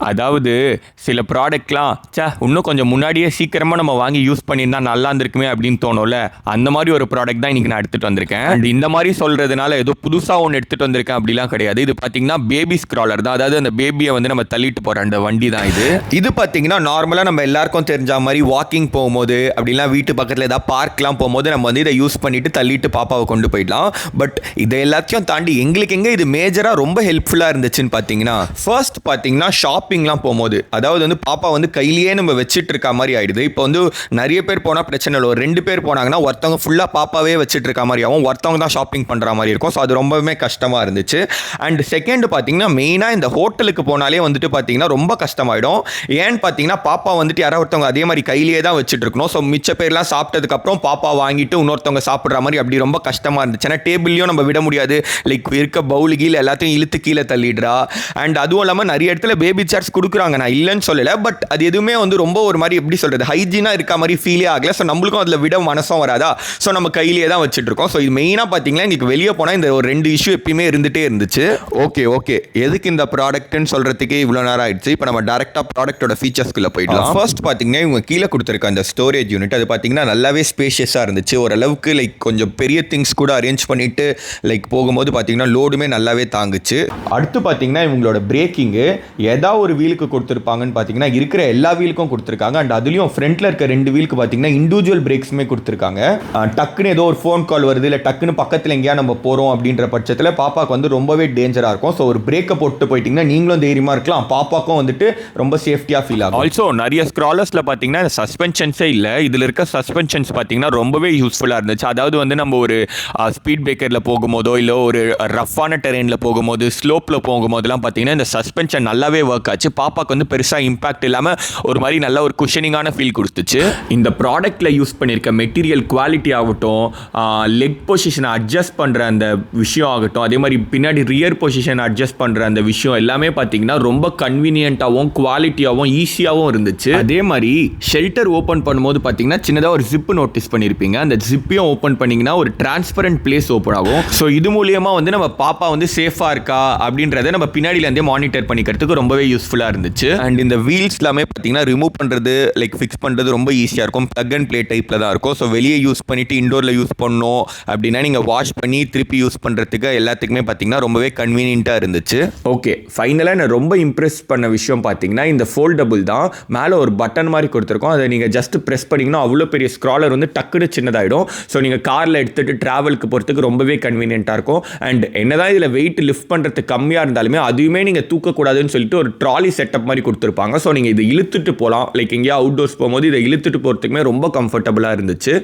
அதாவது சில ப்ராடக்ட்லாம் இன்னும் கொஞ்சம் முன்னாடியே சீக்கிரமாக நம்ம வாங்கி யூஸ் பண்ணியிருந்தா நல்லா இருந்திருக்குமே அப்படின்னு தோணும்ல, அந்த மாதிரி ஒரு ப்ராடக்ட் தான் இன்றைக்கி நான் எடுத்துகிட்டு வந்திருக்கேன். அண்ட் இந்த மாதிரி சொல்கிறதுனால ஏதோ புதுசாக ஒன்று எடுத்துகிட்டு வந்திருக்கேன் அப்படிலாம் கிடையாது. இது பார்த்தீங்கன்னா பேபி ஸ்க்ராலர் தான். அதாவது அந்த பேபியை வந்து நம்ம தள்ளிட்டு போகிற அந்த வண்டி தான் இது. இது பார்த்தீங்கன்னா நார்மலாக நம்ம எல்லாருக்கும் தெரிஞ்ச மாதிரி வாக்கிங் போகும்போது அப்படிலாம் வீட்டு பக்கத்தில் ஏதாவது பார்க்லாம் போகும்போது நம்ம வந்து இதை யூஸ் பண்ணிட்டு தள்ளிட்டு பாப்பாவை கொண்டு போயிடலாம். பட் இதை எல்லாத்தையும் தாண்டி எங்களுக்கு எங்கே இது மேஜராக ரொம்ப ஹெல்ப்ஃபுல்லாக இருந்துச்சுன்னு பார்த்தீங்கன்னா, ஃபர்ஸ்ட் பார்த்தீங்கன்னா ஷாப்பிங்லாம் போகும்போது, அதாவது வந்து பாப்பா வந்து கையிலேயே நம்ம வச்சுட்டு இருக்க மாதிரி ஆயிடுது. இப்போ வந்து நிறைய பேர் போனால் பிரச்சனை இல்லை, ஒரு 2 பேர் போனாங்கன்னா ஒருத்தவங்க ஃபுல்லாக பாப்பாவே வச்சுட்டு இருக்க மாதிரி ஆகும், ஒருத்தவங்க தான் ஷாப்பிங் பண்ணுற மாதிரி இருக்கும். ஸோ அது ரொம்பவே கஷ்டமாக இருந்துச்சு. அண்ட் செகண்ட் பார்த்தீங்கன்னா மெயினாக இந்த ஹோட்டலுக்கு போனாலே வந்துட்டு பார்த்தீங்கன்னா ரொம்ப கஷ்டமாயிடும். ஏன்னு பார்த்தீங்கன்னா பாப்பா வந்துட்டு யாராவது ஒருத்தவங்க அதே மாதிரி கையிலேயே தான் வச்சுட்டு இருக்கணும். ஸோ மிச்ச பேர்லாம் சாப்பிட்டதுக்கப்புறம் பாப்பா வாங்கிட்டு இன்னொருத்தவங்க சாப்பிட்ற மாதிரி அப்படி ரொம்ப கஷ்டமாக இருந்துச்சு. ஏன்னா டேபிள்லையும் நம்ம விட முடியாது, லைக் இருக்க பவுல் கீழே எல்லாத்தையும் இழுத்து கீழே தள்ளிடுறா. அண்ட் அதுவும் இல்லாமல் நிறைய இடத்துல பேபி சேர்ஸ் கொடுக்குறாங்க, நான் இல்லைன்னு சொல்லலை. பட் அது எதுவுமே வந்து ரொம்ப ஒரு மாதிரி எப்படி சொல்கிறது, ஹைஜீனாக இருக்க மாதிரி ஃபீலே ஆகலை. ஸோ நம்மளுக்கும் அதில் விட மனசும் வராதா. ஸோ நம்ம கையிலேயே தான் வச்சுட்டு இருக்கோம். ஸோ இது மெயினாக பார்த்தீங்கன்னா இன்றைக்கி வெளியே போனால் இந்த ஒரு 2 இஷ்யூ எப்பயுமே இருந்துகிட்டே இருந்துச்சு. ஓகே எதுக்கு இந்த ப்ராடக்ட்னு சொல்கிறதுக்கே இவ்வளோ நேரம் ஆயிடுச்சு. இப்போ நம்ம டேரெக்டாக ப்ராடக்ட்டோட ஃபீச்சர்ஸ்குள்ளே போயிடலாம். ஃபர்ஸ்ட் பார்த்தீங்கன்னா இவங்க கீழே கொடுத்துருக்க அந்த ஸ்டோரேஜ் யூனிட், அது பார்த்தீங்கன்னா நல்லாவே ஸ்பேஷியஸாக இருந்துச்சு. ஓரளவுக்கு லைக் கொஞ்சம் பெரிய திங்ஸ் கூட அரேஞ்ச் பண்ணிவிட்டு லைக் போகும்போது பார்த்தீங்கன்னா லோடுமே நல்லாவே தாங்குச்சு. அடுத்து பார்த்தீங்கன்னா இவங்களோட பிரேக்கிங்கு ஏதாவது ஒரு வீலுக்கு கொடுத்துருப்பாங்கன்னு பார்த்தீங்கன்னா இருக்கிற எல்லா வீலுக்கும் கொடுத்துருக்காங்க. அண்ட் அதுலேயும் ஃப்ரண்ட்டில் இருக்க 2 வீலுக்கு பார்த்தீங்கன்னா இண்டிவிஜுவல் பிரேக்ஸுமே கொடுத்துருக்காங்க. டக்குன்னு ஏதோ ஒரு ஃபோன் கால் வருது, இல்லை டக்குன்னு பக்கத்தில் எங்கேயா நம்ம போகிறோம் அப்படின்ற பட்சத்தில் பாப்பாவுக்கு வந்து ரொம்பவே டேஞ்சராக இருக்கும். ஸோ ஒரு பிரேக்கை போட்டு போயிட்டீங்கன்னா நீங்களும் தைரியமாக இருக்கலாம், பாப்பாக்கும் வந்துட்டு ரொம்ப சேஃப்டியாக ஃபீல் ஆகும். ஆல்சோ நிறைய ஸ்க்ராலர்ஸில் பார்த்தீங்கன்னா சஸ்பென்ஷன்ஸே இல்லை, இதில் இருக்க சஸ்பென்ஷன்ஸ் பார்த்தீங்கன்னா ரொம்பவே யூஸ்ஃபுல்லாக இருந்துச்சு. அதாவது வந்து நம்ம ஒரு ஸ்பீட் பிரேக்கரில் போகும்போதோ இல்லை ஒரு ரஃப்பான டெரெயினில் போகும்போது ஸ்லோப்பில் போகும்போதெல்லாம் பார்த்தீங்கன்னா இந்த சஸ்பென்ஷன் நல்லாவே ஒர்க் ஆச்சு. பாப்பாவுக்கு வந்து பெருசாக இம்பாக்ட் இல்லாமல் ஒரு மாதிரி நல்ல ஒரு குஷனிங்கான ஃபீல் கொடுத்துச்சு. இந்த ப்ராடக்ட்டில் யூஸ் பண்ணியிருக்க மெட்டீரியல் குவாலிட்டி ஆகட்டும், லெக் பொசிஷனை அட்ஜஸ்ட் பண்ணுற அந்த விஷயம் ஆகட்டும், அதே மாதிரி பின்னாடி ரியர் பொசிஷனை அட்ஜஸ்ட் பண்ணுற அந்த விஷயம் எல்லாமே பார்த்தீங்கன்னா ரொம்ப கன்வீனியன்ட்டாகவும் குவாலிட்டியாகவும் ஈஸியாகவும் இருந்துச்சு. அதே மாதிரி ஷெல்டர் ஓப்பன் பண்ணும்போது பார்த்தீங்கன்னா சின்னதாக ஒரு ஜிப்பு நோட்டீஸ் பண்ணியிருப்பீங்க, அந்த ஜிப்பையும் ஓப்பன் பண்ணிங்கன்னா ஒரு டிரான்ஸ்பரண்ட் பிளேஸ் ஓப்பன் ஆகும். ஸோ இது மூலியமாக வந்து நம்ம பாப்பா வந்து சேஃபாக இருக்கா அப்படின்றத நம்ம பின்னாடியிலேருந்தே மானிட்டர் பண்ணிக்கிறதுக்கு ரொம்பவே யூஸ்ஃபுல்லாக இருந்துச்சு. அண்ட் இந்த வீல்ஸ் எல்லாமே பார்த்தீங்கன்னா ரிமூவ் பண்ணுறது லைக் ஃபிக்ஸ் பண்ணுறது ரொம்ப ஈஸியாக இருக்கும். ப்ளக் அண்ட் ப்ளே டைப்பில் தான் இருக்கும். ஸோ வெளியே யூஸ் பண்ணிவிட்டு இண்டோரில் யூஸ் பண்ணணும் அப்படின்னா நீங்கள் வாஷ் பண்ணி திருப்பி யூஸ் பண்ணுறதுக்கு எல்லாத்துக்குமே பார்த்தீங்கன்னா ரொம்பவே கன்வீனியன்ட்டாக இருந்துச்சு. ஓகே, ஃபைனலாக நான் ரொம்ப இம்ப்ரெஸ் பண்ண விஷயம் பார்த்தீங்கன்னா இந்த ஃபோல்டபுள் தான். மேலே ஒரு பட்டன் மாதிரி கொடுத்துருக்கோம், அதை நீங்கள் ஜஸ்ட் ப்ரெஸ் பண்ணிங்கன்னா அவ்வளோ பெரிய ஸ்க்ராலர் வந்து டக்குன்னு சின்னதாகிடும். ஸோ நீங்கள் காரில் எடுத்துகிட்டு ட்ராவலுக்கு போகிறதுக்கு ரொம்பவே கன்வீனியன்ட்டாக இருக்கும். அண்ட் என்னதான் இதில் வெயிட் லிஃப்ட் பண்ணுறதுக்கு கம்மியாக இருந்தாலுமே அதுவுமே நீங்கள் தூக்கக்கூடாதுன்னு சொல்லிட்டு ஒரு ட்ராலி செட்டப் மாதிரி கொடுத்துருப்பாங்க. ஸோ நீங்கள் இதை இழுத்துட்டு போகலாம், லைக் எங்கேயா அவுட்டோர்ஸ் போகும்போது இதை இழுத்துட்டு போகிறதுக்குமே ரொம்ப கம்ஃபர்டபுளாக இருந்துச்சு.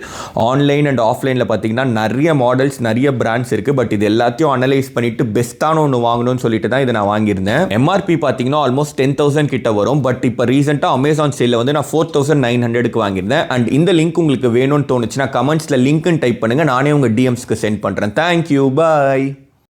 ஆன்லைன் அண்ட் ஆஃப்லைனில் பார்த்தீங்கன்னா நிறைய மாடல்ஸ் நிறைய பிராண்ட்ஸ் இருக்குது. பட் இது எல்லாத்தையும் அனலைஸ் பண்ணிவிட்டு பெஸ்ட்டான ஒன்று வாங்கணும்னு சொல்லிட்டு தான் இதை நான் வாங்கியிருந்தேன். எம்ஆர்பி பார்த்தீங்கன்னா ஆல்மோஸ்ட் 10,000 கிட்ட வரும். பட் இப்போ ரீசெண்டாக அமேசான் சேலில் வந்து நான் 4,900க்கு வாங்கியிருந்தேன். அண்ட் இந்த லிங்க் உங்களுக்கு வேணும்னு தோணுச்சுன்னா கமெண்ட்ஸில் லிங்க்னு டைப் பண்ணுங்கள், நானே உங்கள் டிஎம்ஸ்க்கு சென்ட் பண்ணுறேன். தேங்க்யூ, பாய்.